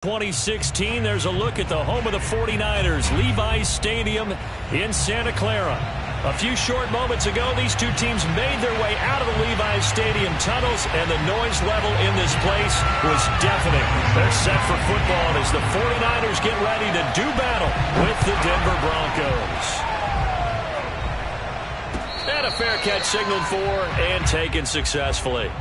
2016, there's a look at the home of the 49ers, Levi's Stadium in Santa Clara. A few short moments ago, these two teams made their way out of the Levi's Stadium tunnels, and the noise level in this place was deafening. They're set for football as the 49ers get ready to do battle with the Denver Broncos. And a fair catch signaled for and taken successfully.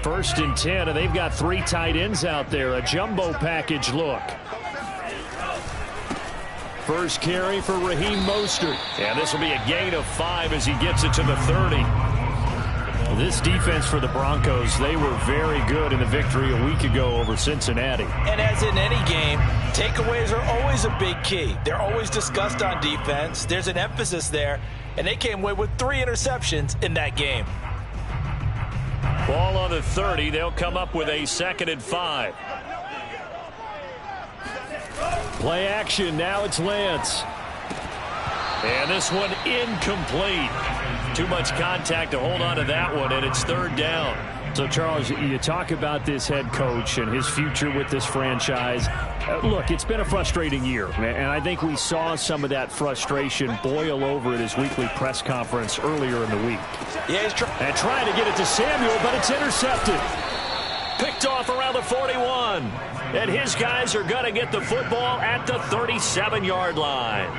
First and 10, and they've got three tight ends out there. A jumbo package look. First carry for Raheem Mostert. And this will be a gain of 5 as he gets it to the 30. This defense for the Broncos, they were very good in the victory a week ago over Cincinnati. And as in any game, takeaways are always a big key. They're always discussed on defense. There's an emphasis there, and they came away with 3 interceptions in that game. Ball on the 30. They'll come up with a 2nd and 5. Play action. Now it's Lance. And this one incomplete. Too much contact to hold on to that one, and it's 3rd down. So, Charles, you talk about this head coach and his future with this franchise. Look, it's been a frustrating year, and I think we saw some of that frustration boil over at his weekly press conference earlier in the week. Yeah, he's trying to get it to Samuel, but it's intercepted. Picked off around the 41. And his guys are going to get the football at the 37-yard line.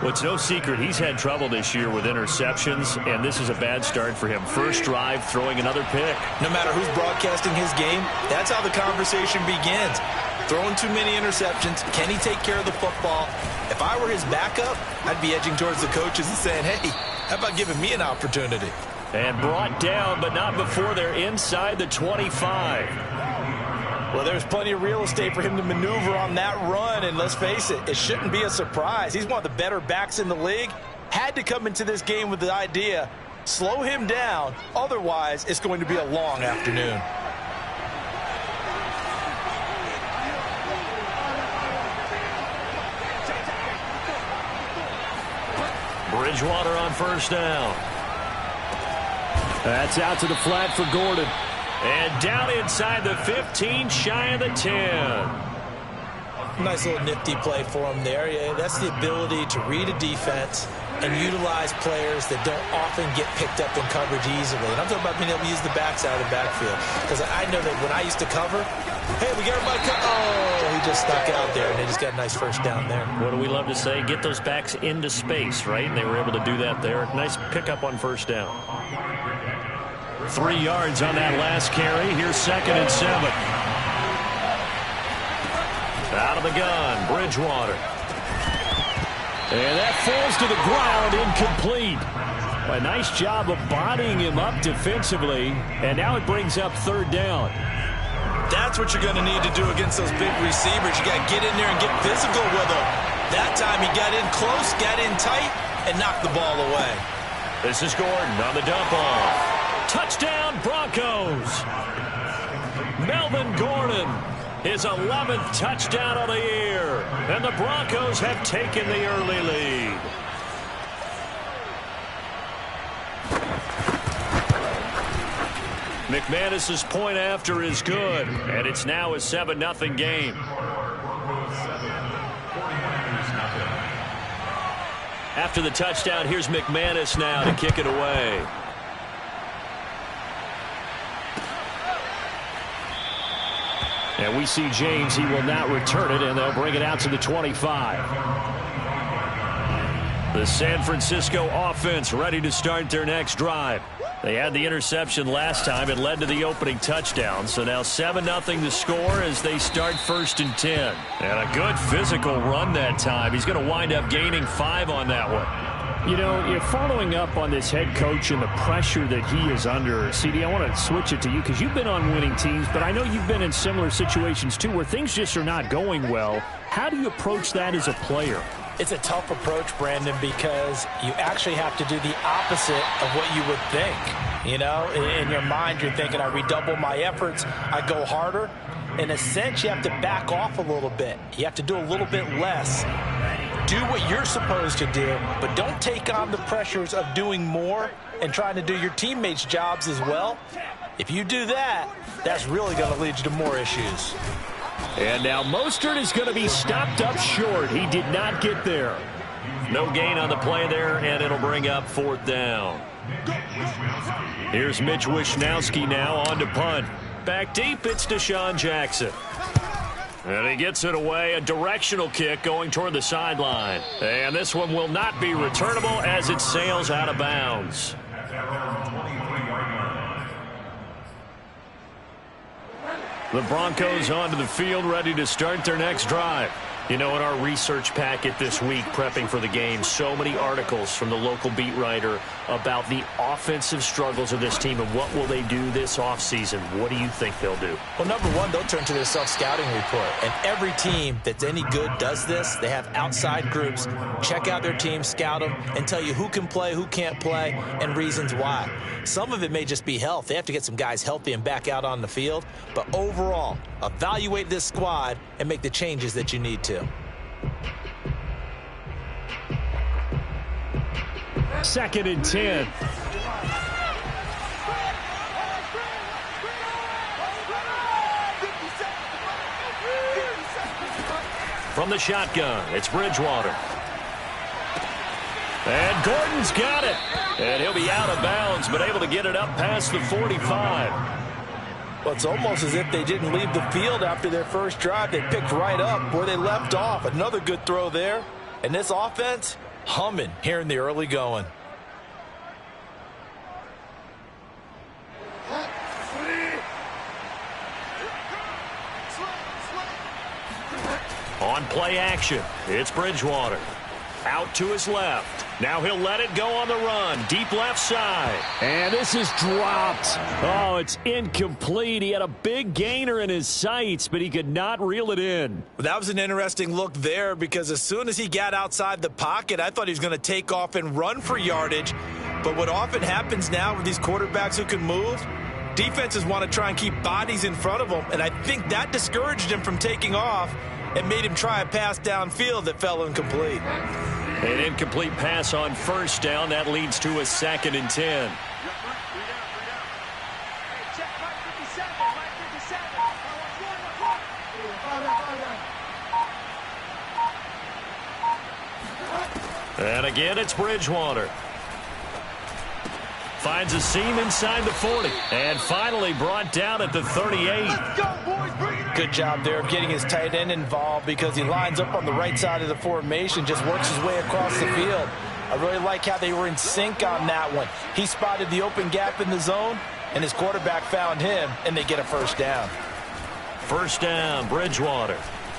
Well, it's no secret he's had trouble this year with interceptions, and this is a bad start for him. First drive, throwing another pick. No matter who's broadcasting his game, that's how the conversation begins. Throwing too many interceptions. Can he take care of the football? If I were his backup, I'd be edging towards the coaches and saying, hey, how about giving me an opportunity? And brought down, but not before they're inside the 25. Well, there's plenty of real estate for him to maneuver on that run, and let's face it, it shouldn't be a surprise. He's one of the better backs in the league. Had to come into this game with the idea, slow him down, otherwise it's going to be a long afternoon. Bridgewater on first down. That's out to the flat for Gordon. And down inside the 15, shy of the 10. Nice little nifty play for him there. Yeah, that's the ability to read a defense and utilize players that don't often get picked up in coverage easily. And I'm talking about being able to use the backside of the backfield. Because I know that when I used to cover, hey, we got everybody covered. Oh, he just stuck out there, and they just got a nice first down there. What do we love to say? Get those backs into space, right? And they were able to do that there. Nice pickup on first down. 3 yards on that last carry. Here's 2nd and 7. Out of the gun, Bridgewater. And that falls to the ground, incomplete. A nice job of bodying him up defensively, and now it brings up 3rd down. That's what you're going to need to do against those big receivers. You got to get in there and get physical with them. That time he got in close, got in tight, and knocked the ball away. This is Gordon on the dump off. Touchdown, Broncos. Melvin Gordon, his 11th touchdown of the year. And the Broncos have taken the early lead. McManus's point after is good, and it's now a 7-0 game. After the touchdown, here's McManus now to kick it away. And we see James. He will not return it, and they'll bring it out to the 25. The San Francisco offense ready to start their next drive. They had the interception last time. It led to the opening touchdown. So now 7-0 to score as they start 1st and 10. And a good physical run that time. He's going to wind up gaining 5 on that one. You know, you're following up on this head coach and the pressure that he is under. CD, I want to switch it to you because you've been on winning teams, but I know you've been in similar situations too where things just are not going well. How do you approach that as a player? It's a tough approach, Brandon, because you actually have to do the opposite of what you would think. You know, in your mind, you're thinking, I redouble my efforts, I go harder. in a sense, you have to back off a little bit. You have to do a little bit less. Do what you're supposed to do, but don't take on the pressures of doing more and trying to do your teammates' jobs as well. If you do that, that's really going to lead you to more issues. And now Mostert is going to be stopped up short. He did not get there. No gain on the play there, and it'll bring up 4th down. Here's Mitch Wishnowski now on to punt. Back deep, it's Deshaun Jackson. And he gets it away, a directional kick going toward the sideline. And this one will not be returnable as it sails out of bounds. The Broncos onto the field, ready to start their next drive. You know, in our research packet this week, prepping for the game, so many articles from the local beat writer about the offensive struggles of this team and what will they do this offseason. What do you think they'll do? Well, number one, they'll turn to their self-scouting report. And every team that's any good does this. They have outside groups. Check out their team, scout them, and tell you who can play, who can't play, and reasons why. Some of it may just be health. They have to get some guys healthy and back out on the field. But overall, evaluate this squad and make the changes that you need to. Second and 10. From the shotgun, it's Bridgewater. And Gordon's got it. And he'll be out of bounds, but able to get it up past the 45. Well, it's almost as if they didn't leave the field after their first drive. They picked right up where they left off. Another good throw there. And this offense, humming here in the early going. On play action, it's Bridgewater. Out to his left. Now he'll let it go on the run. Deep left side. And this is dropped. Oh, it's incomplete. He had a big gainer in his sights, but he could not reel it in. Well, that was an interesting look there because as soon as he got outside the pocket, I thought he was going to take off and run for yardage. But what often happens now with these quarterbacks who can move, defenses want to try and keep bodies in front of them. And I think that discouraged him from taking off and made him try a pass downfield that fell incomplete. An incomplete pass on first down. That leads to a 2nd and 10. And again, it's Bridgewater. Finds a seam inside the 40. And finally brought down at the 38. Good job there of getting his tight end involved because he lines up on the right side of the formation, just works his way across the field. I really like how they were in sync on that one. He spotted the open gap in the zone, and his quarterback found him, and they get a first down. First down, Bridgewater.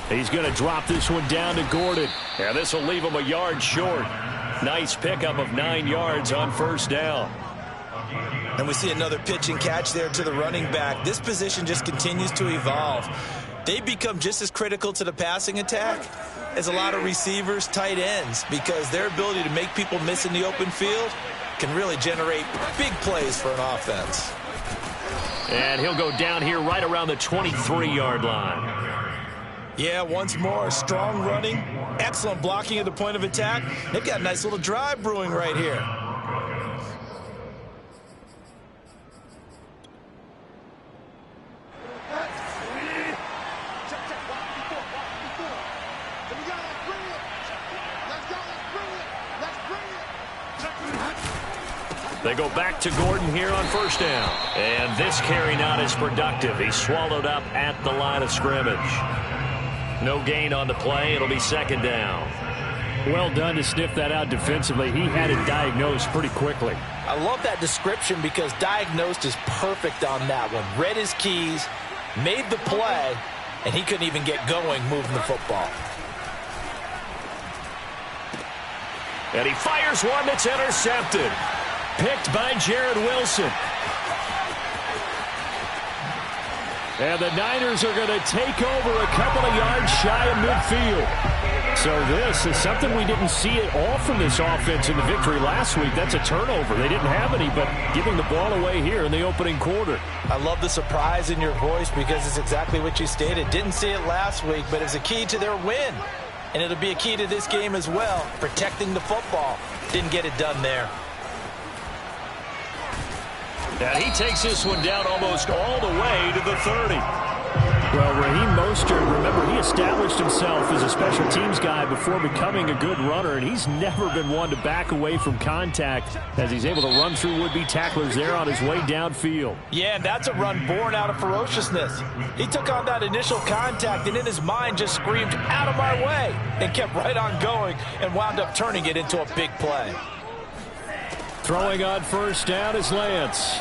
He's going to drop this one down to Gordon. And this will leave him a yard short. Nice pickup of 9 yards on first down. And we see another pitch and catch there to the running back. This position just continues to evolve. They become just as critical to the passing attack as a lot of receivers, tight ends, because their ability to make people miss in the open field can really generate big plays for an offense. And he'll go down here right around the 23-yard line. Yeah, once more, strong running, excellent blocking at the point of attack. They've got a nice little drive brewing right here. They go back to Gordon here on first down. And this carry not as productive. He's swallowed up at the line of scrimmage. No gain on the play. It'll be 2nd down. Well done to sniff that out defensively. He had it diagnosed pretty quickly. I love that description because diagnosed is perfect on that one. Read his keys, made the play, and he couldn't even get going moving the football. And he fires one that's intercepted. Picked by Jared Wilson. And the Niners are going to take over a couple of yards shy of midfield. So this is something we didn't see at all from this offense in the victory last week. That's a turnover. They didn't have any, but giving the ball away here in the opening quarter. I love the surprise in your voice because it's exactly what you stated. Didn't see it last week, but it's a key to their win. And it'll be a key to this game as well, protecting the football. Didn't get it done there. And he takes this one down almost all the way to the 30. Well, Raheem Mostert, remember, he established himself as a special teams guy before becoming a good runner, and he's never been one to back away from contact as he's able to run through would-be tacklers there on his way downfield. Yeah, and that's a run born out of ferociousness. He took on that initial contact and in his mind just screamed, "Out of my way," and kept right on going and wound up turning it into a big play. Throwing on first down is Lance.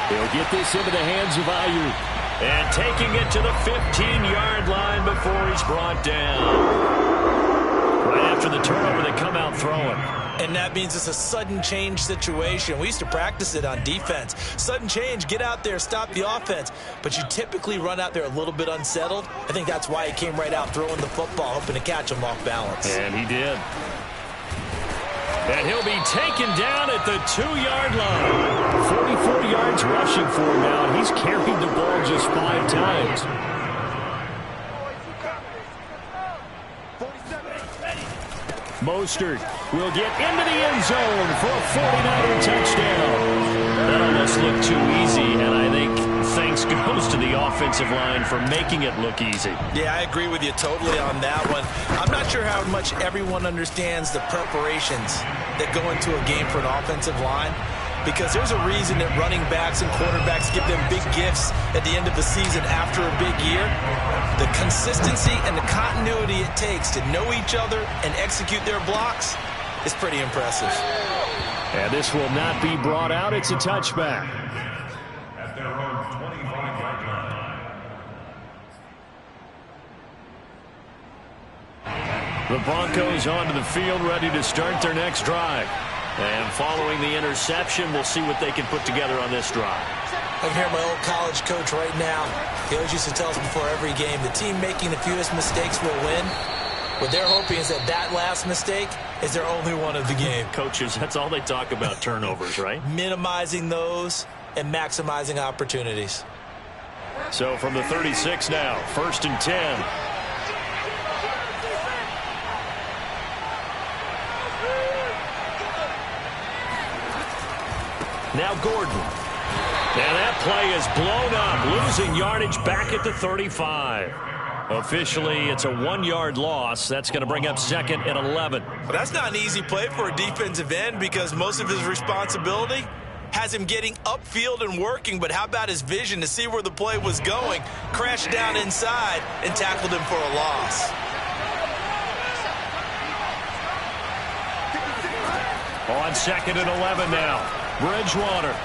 He'll get this into the hands of Ayuk. And taking it to the 15-yard line before he's brought down. Right after the turnover, they come out throwing. And that means it's a sudden change situation. We used to practice it on defense. Sudden change, get out there, stop the offense. But you typically run out there a little bit unsettled. I think that's why he came right out throwing the football, hoping to catch him off balance. And he did. And he'll be taken down at the 2-yard line. 44 yards rushing for him now, and he's carried the ball just 5 times. Mostert will get into the end zone for a 49er touchdown. That almost looked too easy, and I think thanks goes to the offensive line for making it look easy. Yeah, I agree with you totally on that one. I'm not sure how much everyone understands the preparations that go into a game for an offensive line, because there's a reason that running backs and quarterbacks give them big gifts at the end of the season after a big year. The consistency and the continuity it takes to know each other and execute their blocks is pretty impressive. And this will not be brought out. It's a touchback. At their own 25-yard line. The Broncos onto the field, ready to start their next drive. And following the interception, we'll see what they can put together on this drive. I can hear my old college coach right now. He always used to tell us before every game, the team making the fewest mistakes will win. What they're hoping is that that last mistake is their only one of the game. Coaches, that's all they talk about, turnovers, right? Minimizing those and maximizing opportunities. So from the 36 now, 1st and 10. Now Gordon. And that play is blown up, losing yardage back at the 35. Officially, it's a 1-yard loss. That's going to bring up 2nd and 11. But that's not an easy play for a defensive end because most of his responsibility has him getting upfield and working. But how about his vision to see where the play was going, crashed down inside, and tackled him for a loss. On 2nd and 11 now. Bridgewater.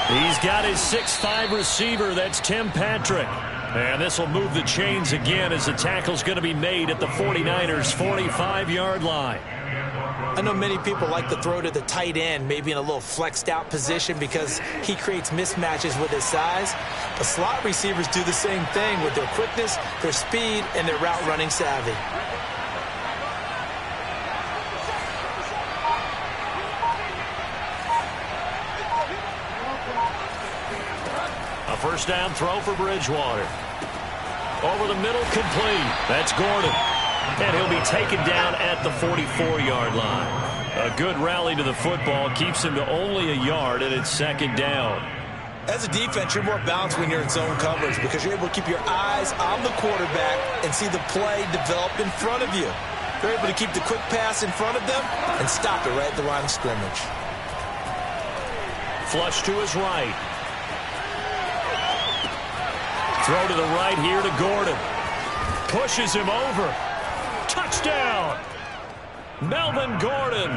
He's got his 6'5 receiver. That's Tim Patrick. And this will move the chains again as the tackle's going to be made at the 49ers' 45-yard line. I know many people like to throw to the tight end, maybe in a little flexed out position because he creates mismatches with his size. But slot receivers do the same thing with their quickness, their speed, and their route running savvy. A first down throw for Bridgewater. Over the middle, complete. That's Gordon. And he'll be taken down at the 44-yard line. A good rally to the football keeps him to only a yard, and it's 2nd down. As a defense, you're more balanced when you're in zone coverage because you're able to keep your eyes on the quarterback and see the play develop in front of you. You're able to keep the quick pass in front of them and stop it right at the line of scrimmage. Flush to his right. Throw to the right here to Gordon. Pushes him over. Touchdown! Melvin Gordon,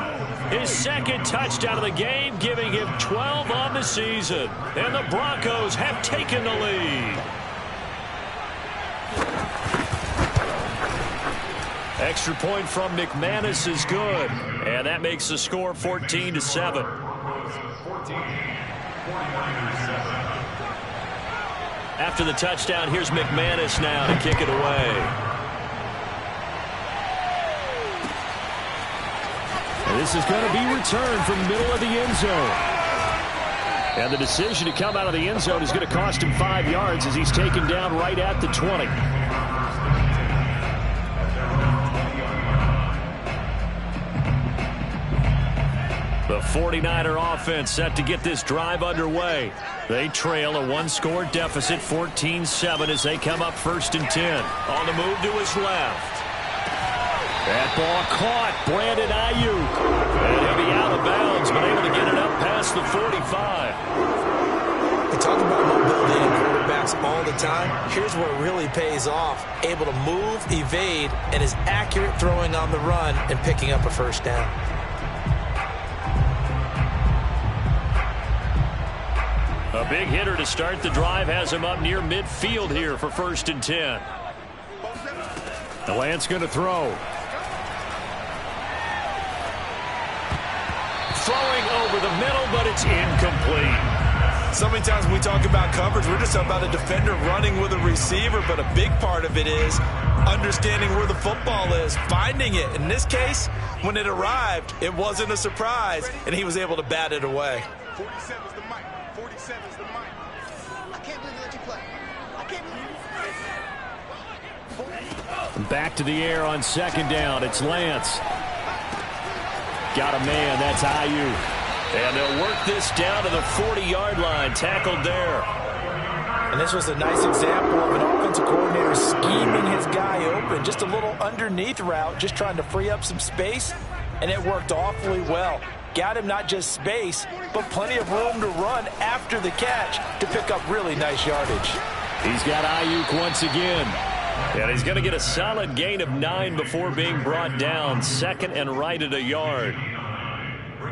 his 2nd touchdown of the game, giving him 12 on the season. And the Broncos have taken the lead. Extra point from McManus is good. And that makes the score 14-7. After the touchdown, here's McManus now to kick it away. And this is going to be returned from the middle of the end zone. And the decision to come out of the end zone is going to cost him 5 yards as he's taken down right at the 20. The 49er offense set to get this drive underway. They trail a one-score deficit, 14-7, as they come up 1st and 10. On the move to his left. That ball caught. Brandon Ayuk. And he'll be out of bounds, but able to get it up past the 45. We talk about mobility in quarterbacks all the time. Here's where it really pays off. Able to move, evade, and is accurate throwing on the run and picking up a first down. A big hitter to start the drive has him up near midfield here for 1st and 10. The Lance going to throw. Throwing over the middle, but it's incomplete. So many times when we talk about coverage, we're just talking about a defender running with a receiver, but a big part of it is understanding where the football is, finding it. In this case, when it arrived, it wasn't a surprise, and he was able to bat it away. 47 is the mic. 47 is the mic. I can't believe you let you play. I can't believe you. Back to the air on 2nd down. It's Lance. Got a man. That's Ayuk. And they'll work this down to the 40-yard line. Tackled there. And this was a nice example of an offensive coordinator scheming his guy open. Just a little underneath route, just trying to free up some space. And it worked awfully well. Got him not just space, but plenty of room to run after the catch to pick up really nice yardage. He's got Ayuk once again. And he's going to get a solid gain of 9 before being brought down. 2nd and right at a yard.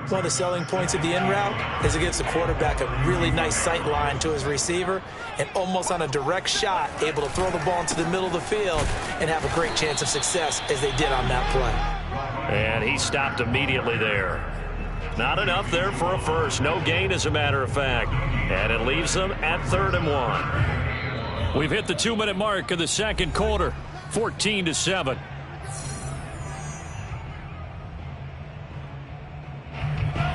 One of the selling points of the in route is it gives the quarterback a really nice sight line to his receiver and almost on a direct shot able to throw the ball into the middle of the field and have a great chance of success as they did on that play. And he stopped immediately there. Not enough there for a first. No gain, as a matter of fact. And it leaves them at 3rd and 1. We've hit the 2-minute mark of the 2nd quarter. 14-7.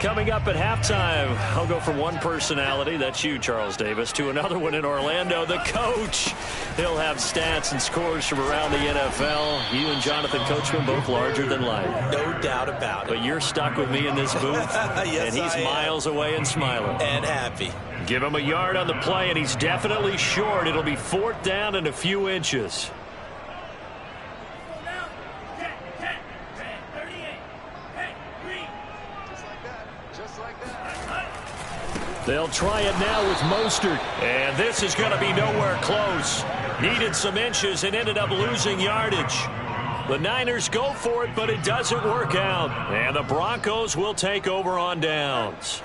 Coming up at halftime, I'll go from one personality, that's you, Charles Davis, to another one in Orlando, the coach. He'll have stats and scores from around the NFL. You and Jonathan Coachman both larger than life. No doubt about it. But you're stuck with me in this booth, yes, and he's miles away and smiling. And happy. Give him a yard on the play, and he's definitely short. It'll be 4th down and a few inches. They'll try it now with Mostert. And this is going to be nowhere close. Needed some inches and ended up losing yardage. The Niners go for it, but it doesn't work out. And the Broncos will take over on downs.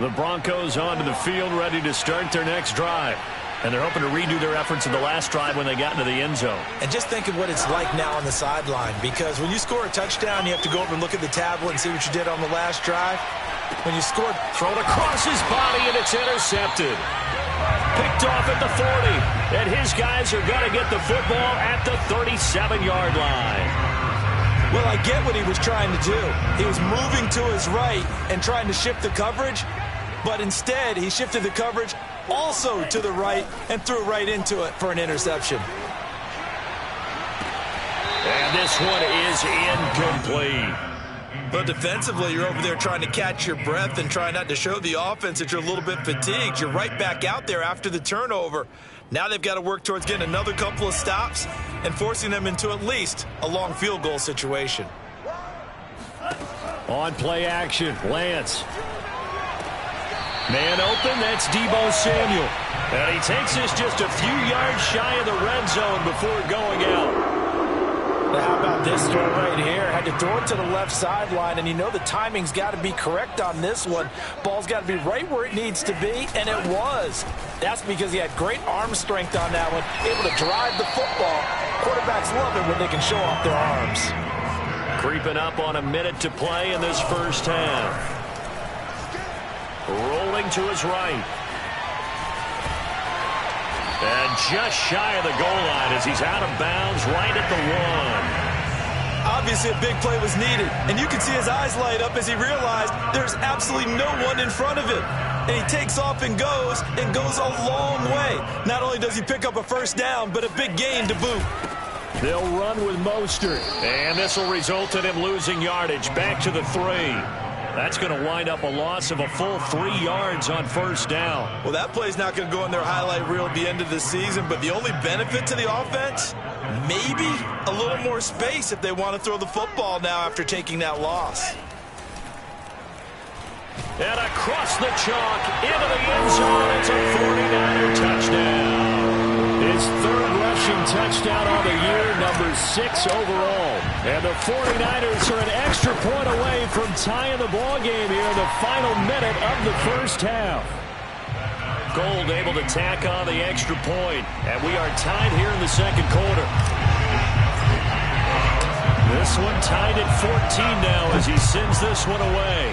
The Broncos onto the field, ready to start their next drive. And they're hoping to redo their efforts in the last drive when they got into the end zone. And just think of what it's like now on the sideline, because when you score a touchdown, you have to go over and look at the tablet and see what you did on the last drive. When you scored, thrown across his body, and it's intercepted. Picked off at the 40, and his guys are going to get the football at the 37-yard line. Well, I get what he was trying to do. He was moving to his right and trying to shift the coverage, but instead he shifted the coverage also to the right and threw right into it for an interception. And this one is incomplete. But defensively, you're over there trying to catch your breath and try not to show the offense that you're a little bit fatigued. You're right back out there after the turnover. Now they've got to work towards getting another couple of stops and forcing them into at least a long field goal situation. On play action, Lance. Man open, that's Deebo Samuel. And he takes this just a few yards shy of the red zone before going out. Now, how about this throw right here? Had to throw it to the left sideline, and you know the timing's got to be correct on this one. Ball's got to be right where it needs to be, and it was. That's because he had great arm strength on that one, able to drive the football. Quarterbacks love it when they can show off their arms. Creeping up on a minute to play in this first half. Rolling to his right. And just shy of the goal line as he's out of bounds right at the 1. Obviously, a big play was needed, and you can see his eyes light up as he realized there's absolutely no one in front of him. And he takes off and goes a long way. Not only does he pick up a first down, but a big gain to boot. They'll run with Mostert, and this will result in him losing yardage back to the 3. That's going to wind up a loss of a full 3 yards on first down. Well, that play's not going to go in their highlight reel at the end of the season, but the only benefit to the offense, maybe a little more space if they want to throw the football now after taking that loss. And across the chalk into the end zone. It's a 49er touchdown. His 3rd rushing touchdown on the year, number 6 overall. And the 49ers are an extra point away from tying the ball game here in the final minute of the first half. Gold able to tack on the extra point, and we are tied here in the second quarter. This one tied at 14 now as he sends this one away.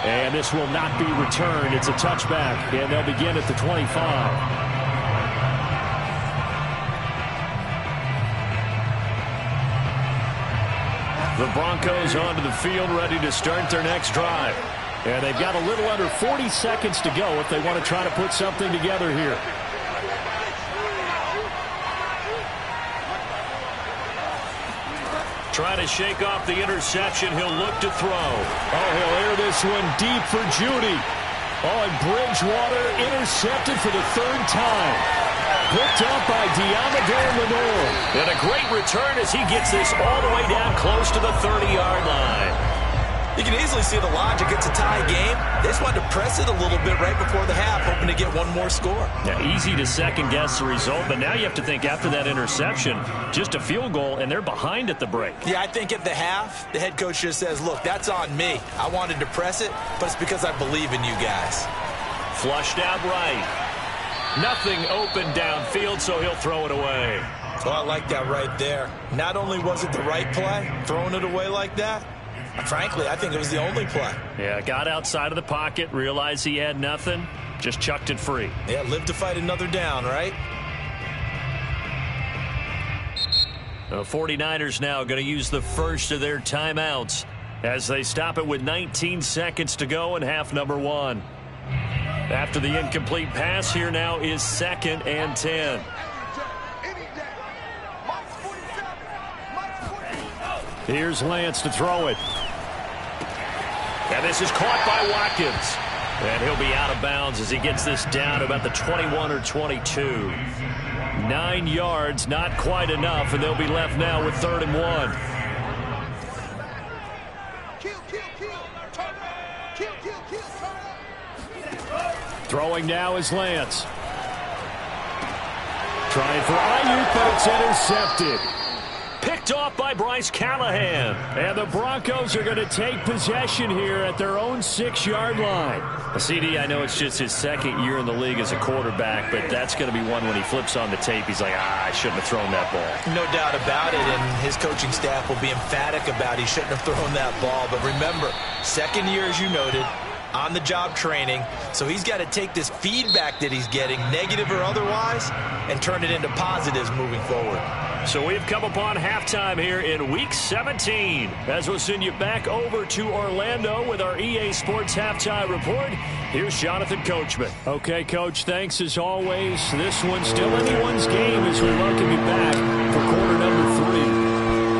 And this will not be returned. It's a touchback, and they'll begin at the 25. The Broncos onto the field, ready to start their next drive. And they've got a little under 40 seconds to go if they want to try to put something together here. Trying to shake off the interception. He'll look to throw. Oh, he'll air this one deep for Judy. Oh, and Bridgewater intercepted for the 3rd time. Picked up by Diamador Lenore. And a great return as he gets this all the way down close to the 30-yard line. You can easily see the logic. It's a tie game. They just wanted to press it a little bit right before the half, hoping to get one more score. Yeah, easy to second-guess the result, but now you have to think after that interception, just a field goal, and they're behind at the break. Yeah, I think at the half, the head coach just says, look, that's on me. I wanted to press it, but it's because I believe in you guys. Flushed out right. Nothing open downfield, so he'll throw it away. Oh, I like that right there. Not only was it the right play, throwing it away like that, frankly, I think it was the only play. Yeah, got outside of the pocket, realized he had nothing, just chucked it free. Yeah, live to fight another down, right? The 49ers now going to use the first of their timeouts as they stop it with 19 seconds to go in half number 1. After the incomplete pass, here now is 2nd and 10. Here's Lance to throw it. And this is caught by Watkins. And he'll be out of bounds as he gets this down about the 21 or 22. 9 yards, not quite enough, and they'll be left now with 3rd and 1. Throwing now is Lance. Trying for Ayuk, but it's intercepted. Picked off by Bryce Callahan. And the Broncos are going to take possession here at their own 6-yard line. CD, I know it's just his 2nd year in the league as a quarterback, but that's going to be one when he flips on the tape, he's like, I shouldn't have thrown that ball. No doubt about it, and his coaching staff will be emphatic about he shouldn't have thrown that ball. But remember, 2nd year, as you noted, on-the-job training, so he's got to take this feedback that he's getting, negative or otherwise, and turn it into positives moving forward. So we've come upon halftime here in Week 17. As we'll send you back over to Orlando with our EA Sports Halftime Report, here's Jonathan Coachman. Okay, Coach, thanks as always. This one's still anyone's game as we welcome you back for quarter number 3.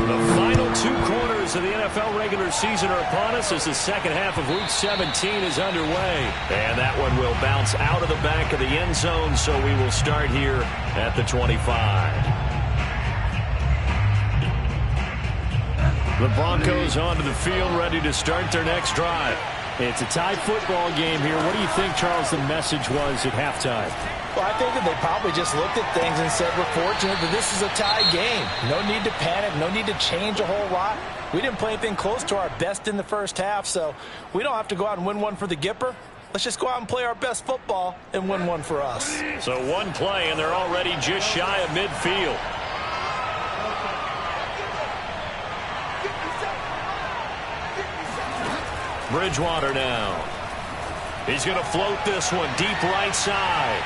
The final 2 quarters of the NFL regular season are upon us as the second half of Week 17 is underway. And that one will bounce out of the back of the end zone, so we will start here at the 25. The Broncos onto the field, ready to start their next drive. It's a tied football game here. What do you think, Charles, the message was at halftime? Well, I think that they probably just looked at things and said, we're fortunate that this is a tie game. No need to panic, no need to change a whole lot. We didn't play anything close to our best in the first half, so we don't have to go out and win one for the Gipper. Let's just go out and play our best football and win one for us. So one play, and they're already just shy of midfield. Bridgewater now. He's going to float this one deep right side.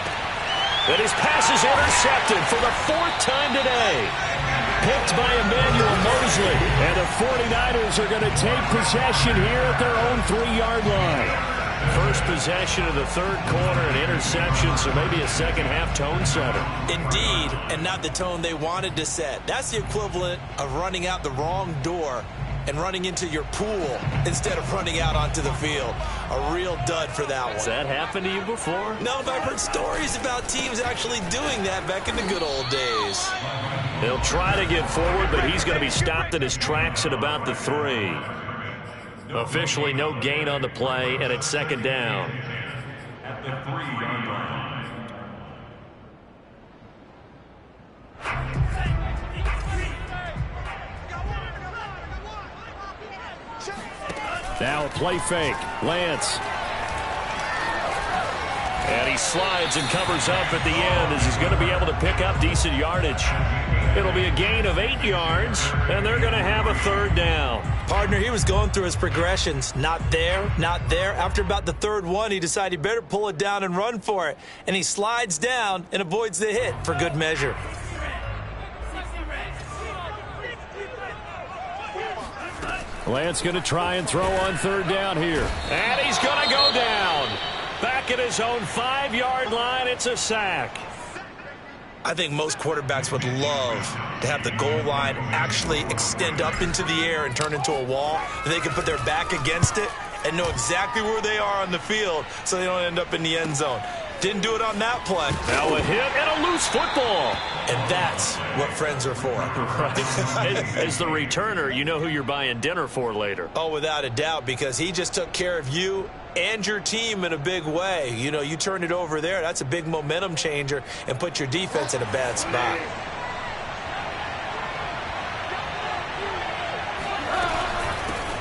And his pass is intercepted for the 4th time today. Picked by Emmanuel Mosley. And the 49ers are going to take possession here at their own 3-yard line. First possession of the 3rd quarter, an interception, so maybe a second-half tone setter. Indeed, and not the tone they wanted to set. That's the equivalent of running out the wrong door and running into your pool instead of running out onto the field. A real dud for that one. Has that happened to you before? No, but I've heard stories about teams actually doing that back in the good old days. They'll try to get forward, but he's going to be stopped in his tracks at about the 3. Officially no gain on the play, and it's 2nd down. At the 3-yard line. Now a play fake. Lance. And he slides and covers up at the end as he's going to be able to pick up decent yardage. It'll be a gain of 8 yards, and they're going to have a 3rd down. Partner, he was going through his progressions. Not there, not there. After about the 3rd one, he decided he better pull it down and run for it. And he slides down and avoids the hit for good measure. Lance going to try and throw on 3rd down here. And he's going to go down. Back at his own 5-yard line, it's a sack. I think most quarterbacks would love to have the goal line actually extend up into the air and turn into a wall. They can put their back against it and know exactly where they are on the field so they don't end up in the end zone. Didn't do it on that play. Now a hit and a loose football. And that's what friends are for. Right. As the returner, you know who you're buying dinner for later. Oh, without a doubt, because he just took care of you and your team in a big way. You know, you turned it over there. That's a big momentum changer and put your defense in a bad spot.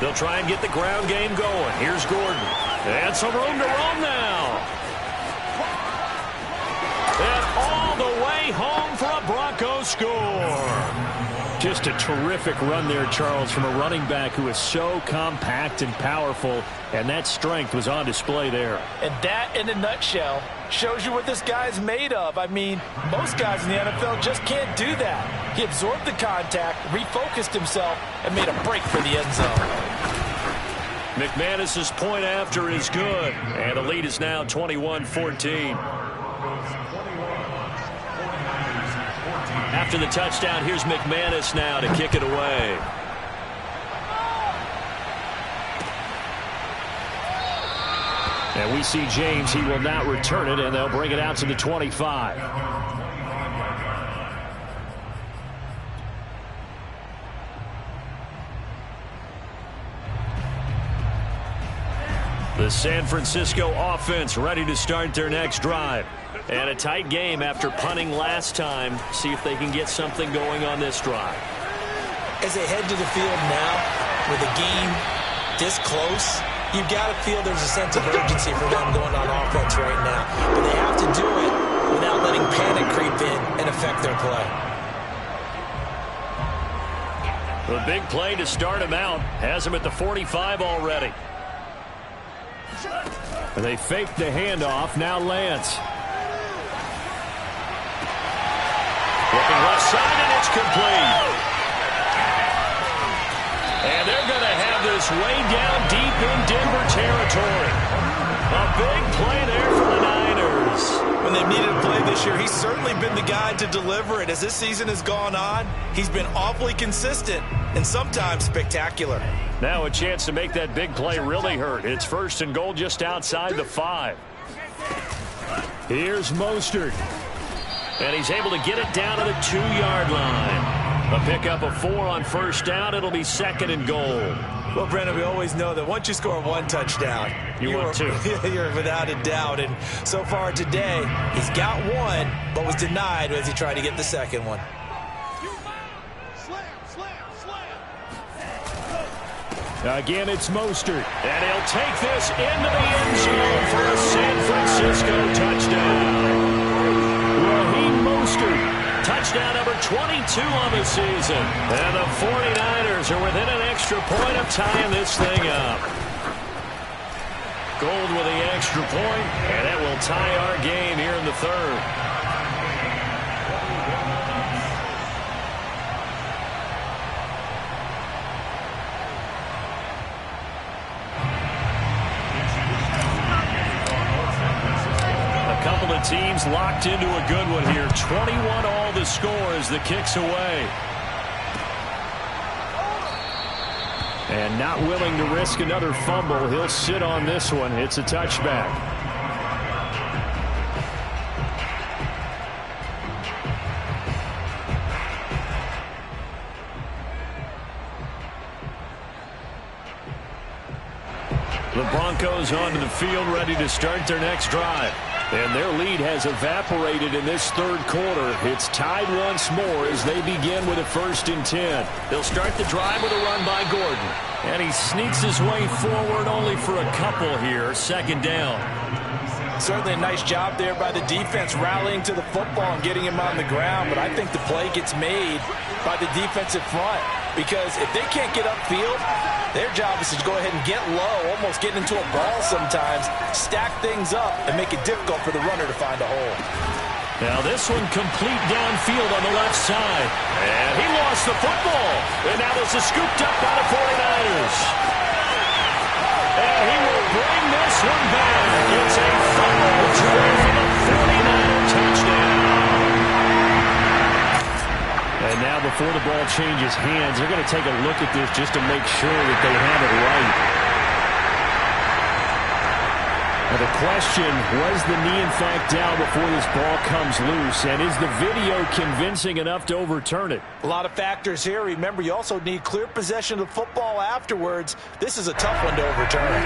They'll try and get the ground game going. Here's Gordon. And some room to roam now. And all the way home for a Broncos score. Just a terrific run there, Charles, from a running back who is so compact and powerful, and that strength was on display there. And that, in a nutshell, shows you what this guy's made of. I mean, most guys in the NFL just can't do that. He absorbed the contact, refocused himself, and made a break for the end zone. McManus's point after is good, and the lead is now 21-14. After the touchdown, here's McManus now to kick it away. And we see James. He will not return it, and they'll bring it out to the 25. The San Francisco offense ready to start their next drive. And a tight game after punting last time. See if they can get something going on this drive. As they head to the field now, with the game this close, you've got to feel there's a sense of urgency for them going on offense right now. But they have to do it without letting panic creep in and affect their play. The big play to start him out has him at the 45 already. And they fake the handoff. Now Lance. Looking left side, and it's complete. And they're going to have this way down deep in Denver territory. A big play there for the Niners. When they've needed a play this year, he's certainly been the guy to deliver it. As this season has gone on, he's been awfully consistent and sometimes spectacular. Now a chance to make that big play really hurt. It's 1st and goal just outside the 5. Here's Mostert. And he's able to get it down to the 2-yard line. A pickup of 4 on 1st down. It'll be 2nd and goal. Well, Brendan, we always know that once you score 1 touchdown, you're 2. You're without a doubt. And so far today, he's got 1, but was denied as he tried to get the 2nd one. Again, it's Mostert. And he'll take this into the end zone for a San Francisco touchdown. Raheem Mostert, touchdown number 22 on the season. And the 49ers are within an extra point of tying this thing up. Gold with the extra point, and that will tie our game here in the third. A couple of teams locked into a good one here. 21 all the score as the kick's away. And not willing to risk another fumble. He'll sit on this one. It's a touchback. The Broncos onto the field, ready to start their next drive. And their lead has evaporated in this third quarter. It's tied once more as they begin with a 1st and 10. They'll start the drive with a run by Gordon. And he sneaks his way forward only for a couple here. 2nd down. Certainly a nice job there by the defense rallying to the football and getting him on the ground. But I think the play gets made by the defensive front. Because if they can't get upfield, their job is to go ahead and get low, almost get into a ball sometimes, stack things up, and make it difficult for the runner to find a hole. Now this one complete downfield on the left side. And he lost the football. And now this is scooped up by the 49ers. And he will bring this one back. It's a fumble return for the 49er touchdown. And now before the ball changes hands, they're going to take a look at this just to make sure that they have it right. Now the question, was the knee in fact down before this ball comes loose? And is the video convincing enough to overturn it? A lot of factors here. Remember, you also need clear possession of the football afterwards. This is a tough one to overturn.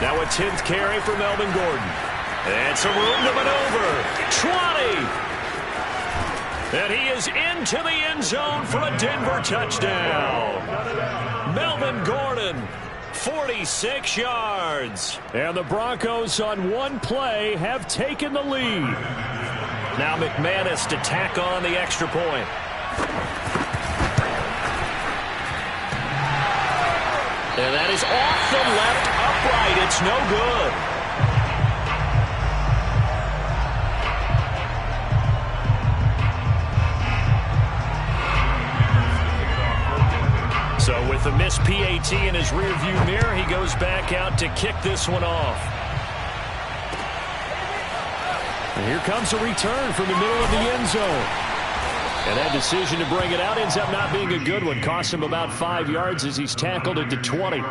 Now a 10th carry for Melvin Gordon. And some room to maneuver. 20. And he is into the end zone for a Denver touchdown. Melvin Gordon, 46 yards. And the Broncos on one play have taken the lead. Now McManus to tack on the extra point. And that is off the left upright. It's no good. So with the missed PAT in his rearview mirror, he goes back out to kick this one off. And here comes a return from the middle of the end zone. And that decision to bring it out ends up not being a good one. Costs him about 5 yards as he's tackled at the 20. The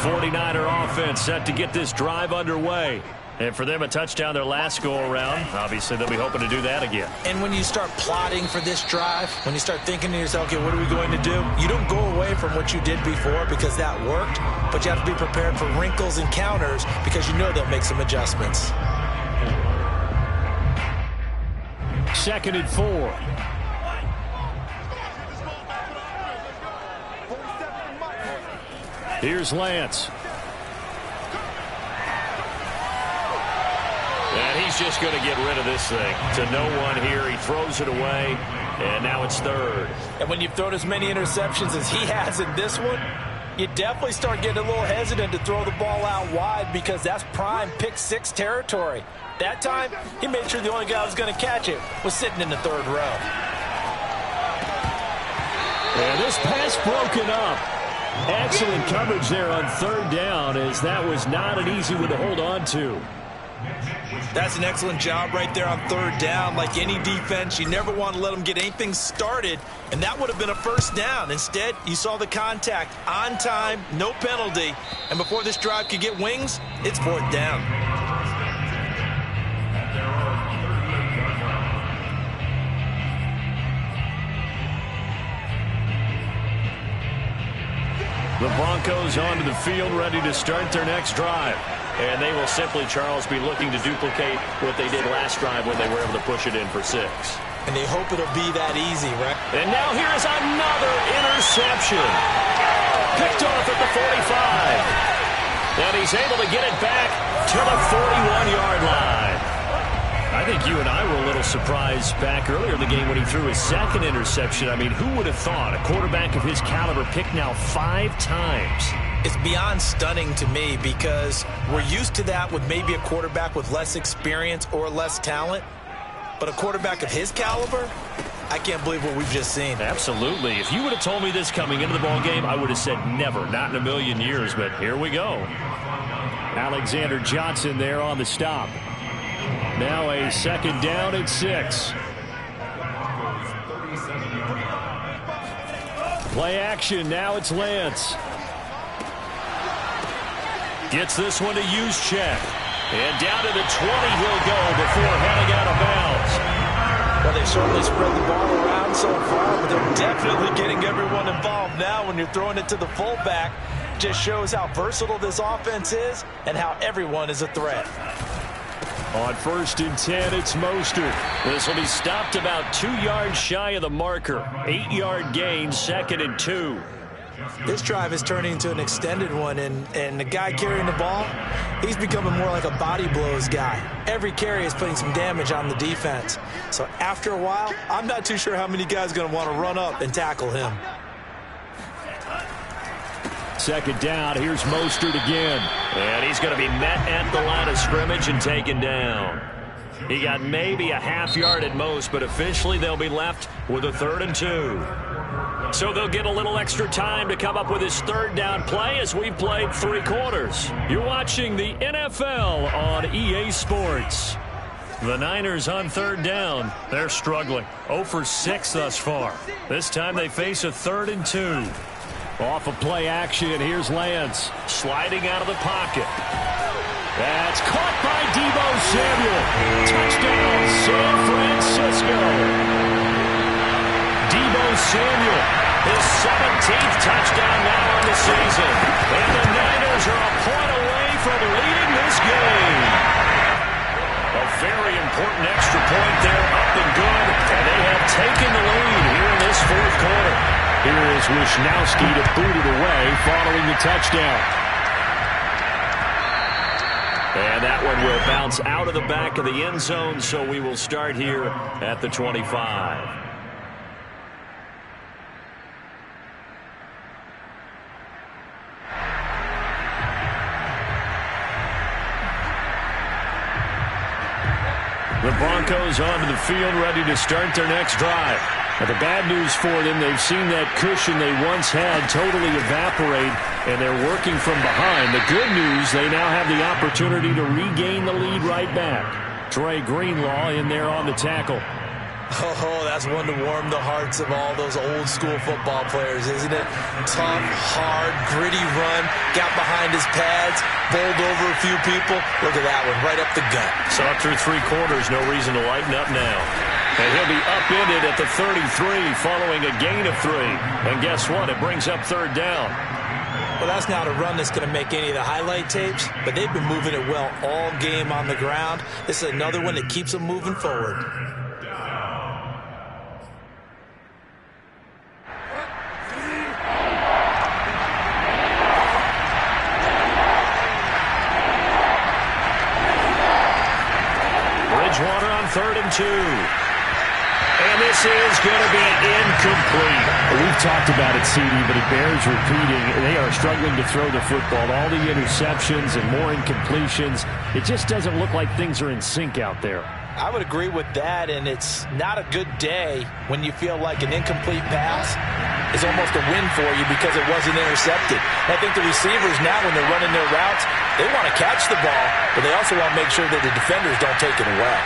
49er offense set to get this drive underway. And for them, a touchdown their last go-around. Obviously, they'll be hoping to do that again. And when you start plotting for this drive, when you start thinking to yourself, okay, what are we going to do? You don't go away from what you did before because that worked, but you have to be prepared for wrinkles and counters because you know they'll make some adjustments. 2nd and 4. Here's Lance. And he's just going to get rid of this thing. To no one here. He throws it away. And now it's 3rd. And when you've thrown as many interceptions as he has in this one, you definitely start getting a little hesitant to throw the ball out wide because that's prime pick 6 territory. That time, he made sure the only guy who was going to catch it was sitting in the 3rd row. And this pass broken up. Excellent coverage there on 3rd down, as that was not an easy one to hold on to. That's an excellent job right there on 3rd down. Like any defense, you never want to let them get anything started, and that would have been a 1st down. Instead, you saw the contact on time, no penalty, and before this drive could get wings, it's 4th down. The Broncos onto the field, ready to start their next drive. And they will simply, Charles, be looking to duplicate what they did last drive when they were able to push it in for 6. And they hope it'll be that easy, right? And now here is another interception. Picked off at the 45. And he's able to get it back to the 41-yard line. I think you and I were a little surprised back earlier in the game when he threw his second interception. I mean, who would have thought a quarterback of his caliber picked now 5 times? It's beyond stunning to me because we're used to that with maybe a quarterback with less experience or less talent. But a quarterback of his caliber, I can't believe what we've just seen. Absolutely. If you would have told me this coming into the ball game, I would have said never, not in a million years. But here we go. Alexander Johnson there on the stop. Now a 2nd down and 6. Play action. Now it's Lance. Gets this one to Juszczyk. And down to the 20 he'll go before heading out of bounds. Well, they certainly spread the ball around so far, but they're definitely getting everyone involved now when you're throwing it to the fullback. Just shows how versatile this offense is and how everyone is a threat. On 1st and 10, it's Mostert. This will be stopped about 2 yards shy of the marker. 8-yard gain, 2nd and 2. This drive is turning into an extended one, and the guy carrying the ball, he's becoming more like a body blows guy. Every carry is putting some damage on the defense. So after a while, I'm not too sure how many guys are going to want to run up and tackle him. 2nd down, here's Mostert again. And he's going to be met at the line of scrimmage and taken down. He got maybe a half yard at most, but officially they'll be left with a 3rd and 2. So they'll get a little extra time to come up with his 3rd down play as we've played 3 quarters. You're watching the NFL on EA Sports. The Niners on 3rd down. They're struggling. 0 for 6 thus far. This time they face a 3rd and 2. Off of play action, here's Lance. Sliding out of the pocket. That's caught by Deebo Samuel. Touchdown, San Francisco. Deebo Samuel, his 17th touchdown now on the season. And the Niners are a point away from leading this game. A very important extra point there, up and good. And they have taken the lead here in this 4th quarter. Here is Wisnowski to boot it away following the touchdown. And that one will bounce out of the back of the end zone, so we will start here at the 25. The Broncos onto the field, ready to start their next drive. But the bad news for them, they've seen that cushion they once had totally evaporate, and they're working from behind. The good news, they now have the opportunity to regain the lead right back. Trey Greenlaw in there on the tackle. Oh, that's one to warm the hearts of all those old school football players, isn't it? Tough, hard, gritty run, got behind his pads, bowled over a few people. Look at that one, right up the gut. So after 3 quarters, no reason to lighten up now. And he'll be upended at the 33 following a gain of 3. And guess what? It brings up 3rd down. Well, that's not a run that's going to make any of the highlight tapes, but they've been moving it well all game on the ground. This is another one that keeps them moving forward. Bridgewater on 3rd and 2. And this is going to be incomplete. We've talked about it, CD, but it bears repeating. They are struggling to throw the football. All the interceptions and more incompletions. It just doesn't look like things are in sync out there. I would agree with that, and it's not a good day when you feel like an incomplete pass is almost a win for you because it wasn't intercepted. And I think the receivers now, when they're running their routes, they want to catch the ball, but they also want to make sure that the defenders don't take it away.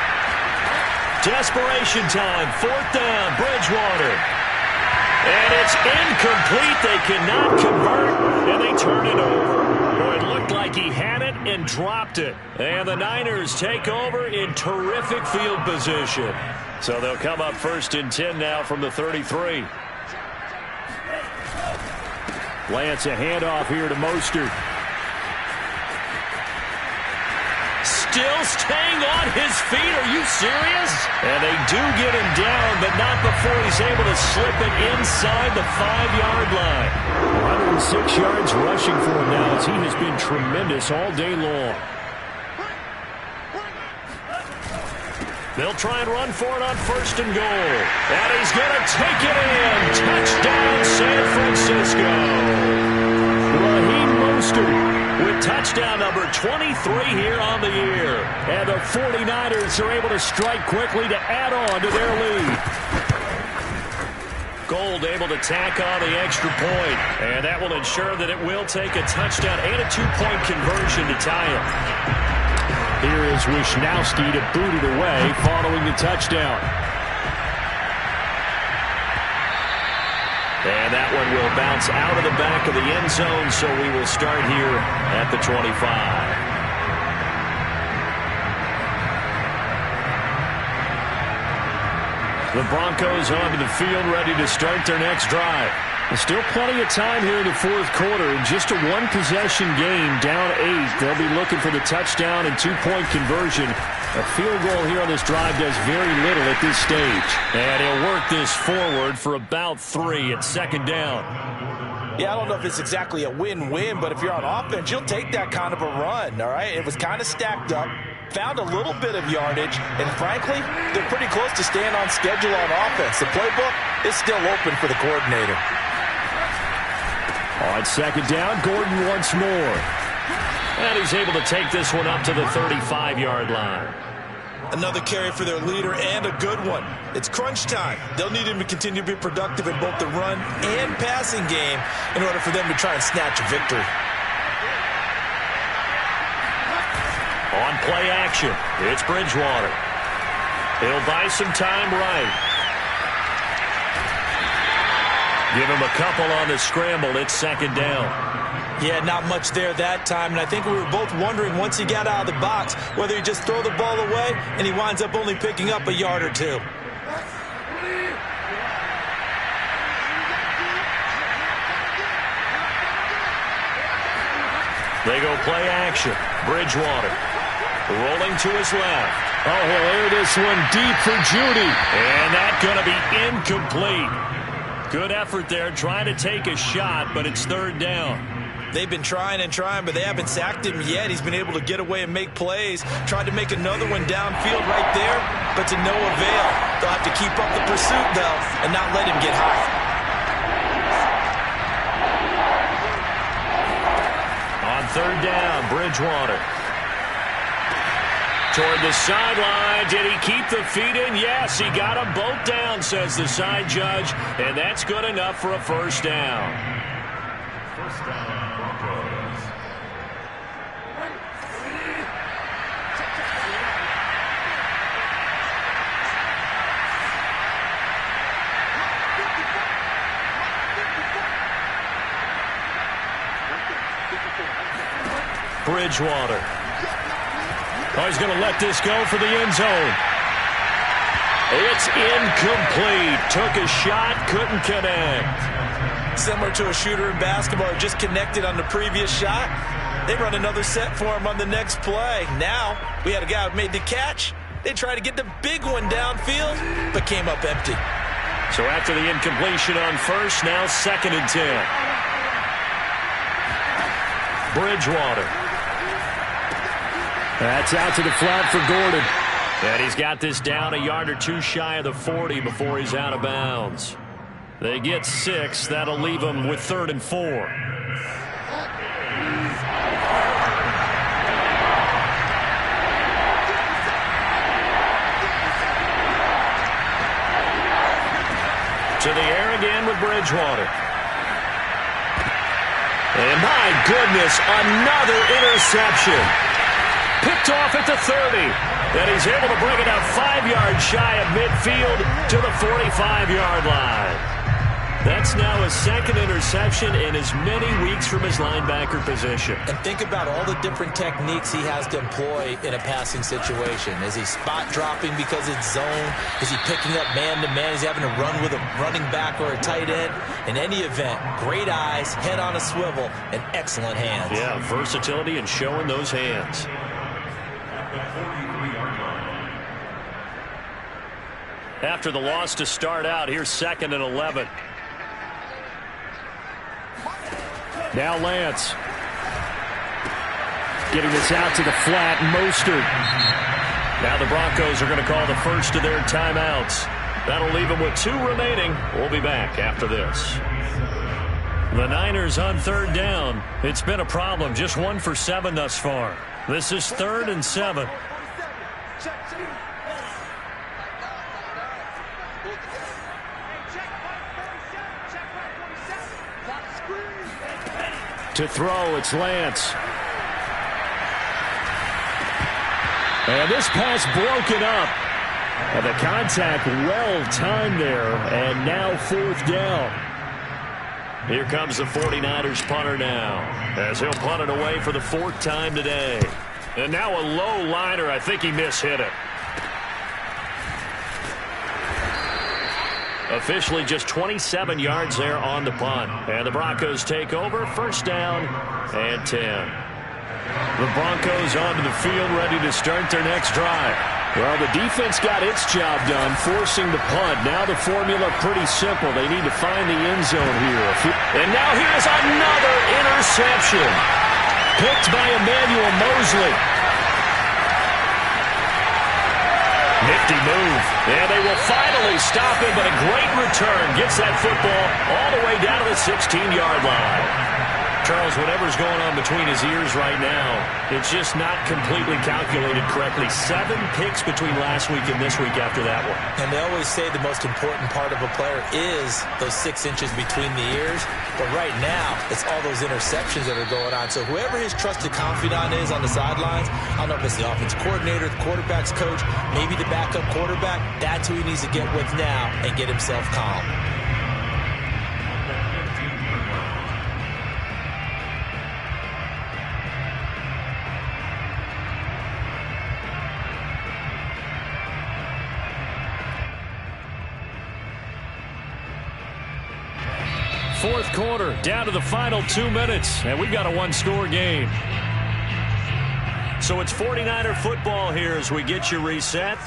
Desperation time, 4th down, Bridgewater. And it's incomplete. They cannot convert, and they turn it over. Boy, it looked like he had it and dropped it. And the Niners take over in terrific field position. So they'll come up 1st and 10 now from the 33. Lance, a handoff here to Mostert. Still staying on his feet. Are you serious? And they do get him down, but not before he's able to slip it inside the 5-yard line. 106 yards rushing for him now as he has been tremendous all day long. They'll try and run for it on 1st and goal. And he's going to take it in. Touchdown, San Francisco. Raheem Mostert with touchdown number 23 here on the year. And the 49ers are able to strike quickly to add on to their lead. Gold able to tack on the extra point. And that will ensure that it will take a touchdown and a 2-point conversion to tie it. Here is Wisnowski to boot it away following the touchdown. And that one will bounce out of the back of the end zone, so we will start here at the 25. The Broncos onto the field ready to start their next drive. There's still plenty of time here in the 4th quarter. Just a one-possession game, down 8. They'll be looking for the touchdown and 2-point conversion. A field goal here on this drive does very little at this stage. And he'll work this forward for about 3 at 2nd down. Yeah, I don't know if it's exactly a win-win, but if you're on offense, you'll take that kind of a run, all right? It was kind of stacked up, found a little bit of yardage, and frankly, they're pretty close to staying on schedule on offense. The playbook is still open for the coordinator. On 2nd down, Gordon once more. And he's able to take this one up to the 35-yard line. Another carry for their leader and a good one. It's crunch time. They'll need him to continue to be productive in both the run and passing game in order for them to try and snatch a victory. On play action, it's Bridgewater. He'll buy some time right. Give him a couple on the scramble. It's 2nd down. Yeah, not much there that time. And I think we were both wondering once he got out of the box whether he just throw the ball away and he winds up only picking up a yard or 2. They go play action. Bridgewater rolling to his left. Oh, he'll air this one deep for Judy. And that's going to be incomplete. Good effort there, trying to take a shot, but it's 3rd down. They've been trying and trying, but they haven't sacked him yet. He's been able to get away and make plays. Tried to make another one downfield right there, but to no avail. They'll have to keep up the pursuit, though, and not let him get high. On 3rd down, Bridgewater. Toward the sideline. Did he keep the feet in? Yes, he got them both down, says the side judge. And that's good enough for a 1st down. 1st down, Broncos. Bridgewater. Oh, he's going to let this go for the end zone. It's incomplete. Took a shot, couldn't connect. Similar to a shooter in basketball who just connected on the previous shot. They run another set for him on the next play. Now, we had a guy who made the catch. They tried to get the big one downfield, but came up empty. So after the incompletion on 1st, now 2nd and 10. Bridgewater. That's out to the flat for Gordon. And he's got this down a yard or 2 shy of the 40 before he's out of bounds. They get 6. That'll leave them with 3rd and 4. To the air again with Bridgewater. And my goodness, another interception. Picked off at the 30. And he's able to bring it up 5 yards shy of midfield to the 45-yard line. That's now his 2nd interception in as many weeks from his linebacker position. And think about all the different techniques he has to employ in a passing situation. Is he spot dropping because it's zone? Is he picking up man-to-man? Is he having to run with a running back or a tight end? In any event, great eyes, head on a swivel, and excellent hands. Yeah, versatility and showing those hands. After the loss to start out, here's 2nd and 11. Now Lance. Getting this out to the flat. Mostert. Now the Broncos are going to call the first of their timeouts. That'll leave them with 2 remaining. We'll be back after this. The Niners on 3rd down. It's been a problem. Just 1 for 7 thus far. This is 3rd and 7. To throw, it's Lance. And this pass broken up. And the contact well timed there. And now 4th down. Here comes the 49ers punter now, as he'll punt it away for the 4th time today. And now a low liner. I think he mishit it. Officially just 27 yards there on the punt. And the Broncos take over. 1st down and 10. The Broncos onto the field, ready to start their next drive. Well, the defense got its job done, forcing the punt. Now the formula pretty simple. They need to find the end zone here. And now here's another interception. Picked by Emmanuel Mosley. Nifty move. And they will finally stop him, but a great return. Gets that football all the way down to the 16-yard line. Charles, whatever's going on between his ears right now, it's just not completely calculated correctly. 7 picks between last week and this week after that one. And they always say the most important part of a player is those 6 inches between the ears. But right now, it's all those interceptions that are going on. So whoever his trusted confidant is on the sidelines, I don't know if it's the offense coordinator, the quarterback's coach, maybe the backup quarterback, that's who he needs to get with now and get himself calm. Fourth quarter, down to the final 2 minutes, and we've got a 1-score game. So it's 49er football here as we get you reset.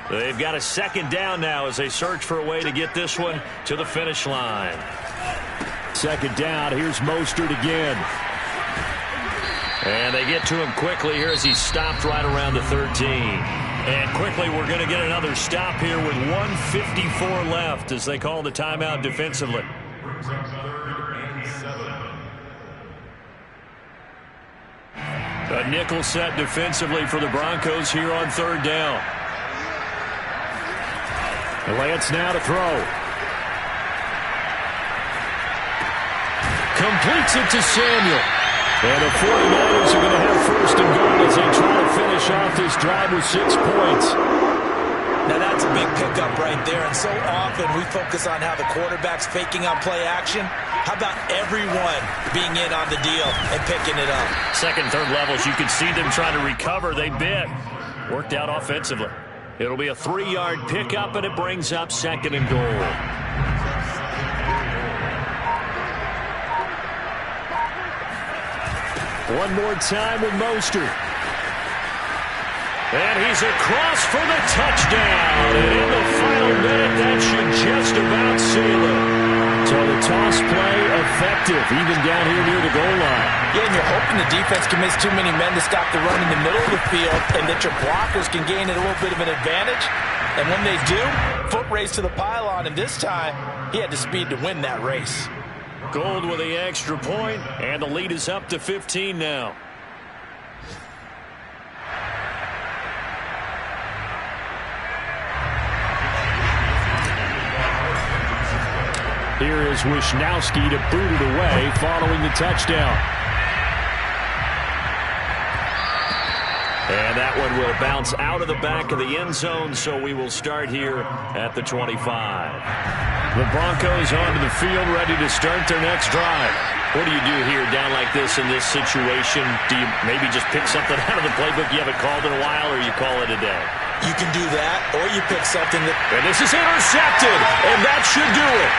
They've got a 2nd down now as they search for a way to get this one to the finish line. 2nd down, here's Mostert again. And they get to him quickly here as he stopped right around the 13. And quickly we're going to get another stop here with 1:54 left as they call the timeout defensively. A nickel set defensively for the Broncos here on 3rd down. Lance now to throw. Completes it to Samuel. And the 49ers are going to have 1st and goal as they try to finish off this drive with 6 points. Now that's a big pickup right there, and so often we focus on how the quarterback's faking on play action. How about everyone being in on the deal and picking it up? 2nd, 3rd levels, you can see them trying to recover. They bit. Worked out offensively. It'll be a 3-yard pickup, and it brings up 2nd and goal. One more time with Mostert. And he's across for the touchdown. And in the final minute, that should just about seal it. So the toss play effective, even down here near the goal line. Yeah, and you're hoping the defense can miss too many men to stop the run in the middle of the field and that your blockers can gain a little bit of an advantage. And when they do, foot race to the pylon. And this time, he had the speed to win that race. Gold with the extra point, and the lead is up to 15 now. Here is Wisnowski to boot it away following the touchdown. And that one will bounce out of the back of the end zone, so we will start here at the 25. The Broncos onto the field, ready to start their next drive. What do you do here down like this in this situation? Do you maybe just pick something out of the playbook you haven't called in a while, or you call it a day? You can do that, or you pick something that... And this is intercepted, and that should do it.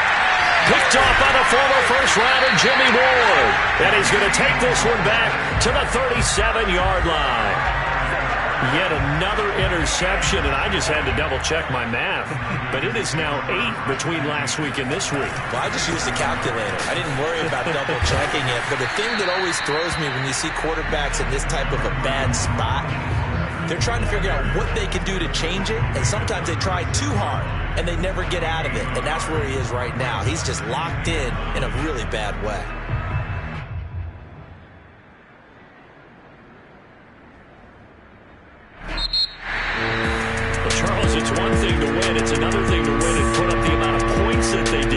Picked off by the former first-rounder Jimmy Ward. And he's going to take this one back to the 37-yard line. Yet another interception, and I just had to double-check my math. But it is now 8 between last week and this week. Well, I just used the calculator. I didn't worry about double-checking it. But the thing that always throws me when you see quarterbacks in this type of a bad spot, They're trying to figure out what they can do to change it, and sometimes they try too hard, and they never get out of it, and that's where he is right now. He's just locked in a really bad way. Well, Charles, it's one thing to win. It's another thing to win and put up the amount of points that they did.